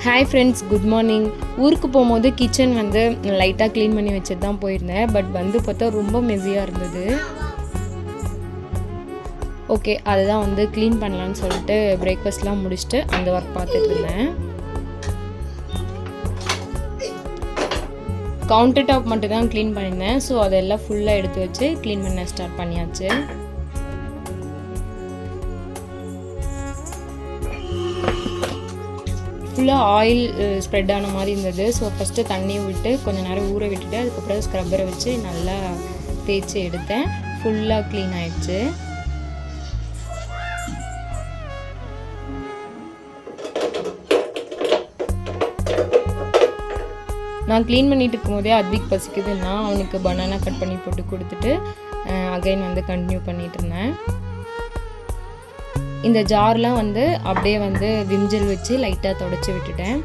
Hi friends, good morning. ஊருக்கு போகும்போது kitchen வந்து லைட்டாக க்ளீன் பண்ணி வச்சுட்டு தான் போயிருந்தேன். பட் வந்து பார்த்தா ரொம்ப மெஸியாக இருந்தது. ஓகே, அதுதான் வந்து க்ளீன் பண்ணலான்னு சொல்லிட்டு பிரேக்ஃபாஸ்ட்லாம் முடிச்சுட்டு அந்த ஒர்க் பார்த்துட்டு இருந்தேன். கவுண்டர் டாப் மட்டும் தான் க்ளீன் பண்ணியிருந்தேன். ஸோ அதெல்லாம் ஃபுல்லாக எடுத்து வச்சு க்ளீன் பண்ண ஸ்டார்ட் பண்ணியாச்சு. ஃபுல்லாக ஆயில் ஸ்ப்ரெட் ஆன மாதிரி இருந்தது. ஸோ ஃபஸ்ட்டு தண்ணி விட்டு கொஞ்சம் நேரம் ஊற விட்டுட்டு அதுக்கப்புறம் ஸ்க்ரப்பரை வச்சு நல்லா தேய்ச்சி எடுத்தேன். ஃபுல்லாக க்ளீன் ஆயிடுச்சு. நான் க்ளீன் பண்ணிட்டு இருக்கும்போதே அத்விக் பசிக்குதுன்னா அவனுக்கு பனானா கட் பண்ணி போட்டு கொடுத்துட்டு அகைன் வந்து கண்டினியூ பண்ணிட்டு இருந்தேன். இந்த ஜார்லாம் வந்து அப்படியே வந்து விம்ஜெல் வச்சு லைட்டாக தொடச்சி விட்டுட்டேன்.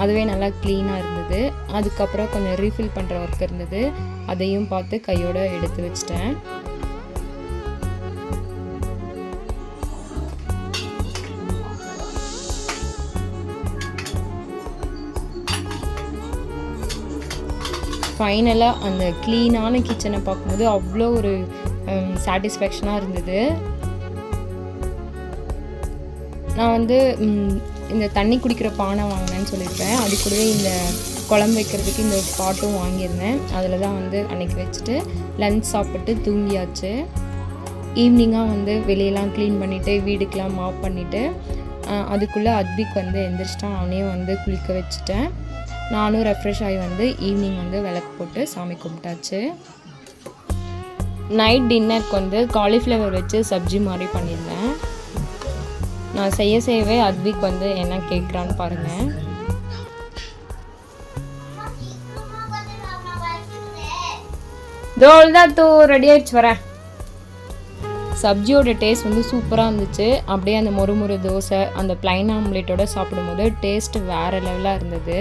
அதுவே நல்லா க்ளீனாக இருந்தது. அதுக்கப்புறம் கொஞ்சம் ரீஃபில் பண்ணுற ஒர்க் இருந்தது. அதையும் பார்த்து கையோடு எடுத்து வச்சிட்டேன். ஃபைனலாக அந்த க்ளீனான கிச்சனை பார்க்கும்போது அவ்வளோ ஒரு சாட்டிஸ்ஃபேக்ஷனாக இருந்தது. நான் வந்து இந்த தண்ணி குடிக்கிற பானை வாங்கினேன்னு சொல்லியிருப்பேன். அது கூடவே இந்த குழம்பு வைக்கிறதுக்கு இந்த பாட்டும் வாங்கியிருந்தேன். அதில் தான் வந்து அன்றைக்கி வச்சுட்டு லன்ச் சாப்பிட்டு தூங்கியாச்சு. ஈவினிங்காக வந்து வெளியெல்லாம் க்ளீன் பண்ணிவிட்டு வீடுக்கெலாம் மாப் பண்ணிவிட்டு அதுக்குள்ளே அத்விக் வந்து எந்திரிச்சிட்டான். அவனையும் வந்து குளிக்க வச்சுட்டேன். நானும் ரெஃப்ரெஷ் ஆகி வந்து ஈவினிங் வந்து விளக்கு போட்டு சாமி கும்பிட்டாச்சு. நைட் டின்னருக்கு வந்து காலிஃப்ளவர் வச்சு சப்ஜி மாதிரி பண்ணியிருந்தேன். நான் செய்யவே அத்விக் வந்து என்ன கேட்குறான்னு பாருங்கள். தோல்தான் தூ ரெடி ஆயிடுச்சு வரேன். சப்ஜியோட டேஸ்ட் வந்து சூப்பராக இருந்துச்சு. அப்படியே அந்த மொறு தோசை அந்த பிளைன் ஆம்லேட்டோட சாப்பிடும்போது டேஸ்ட் வேறு லெவலாக இருந்தது.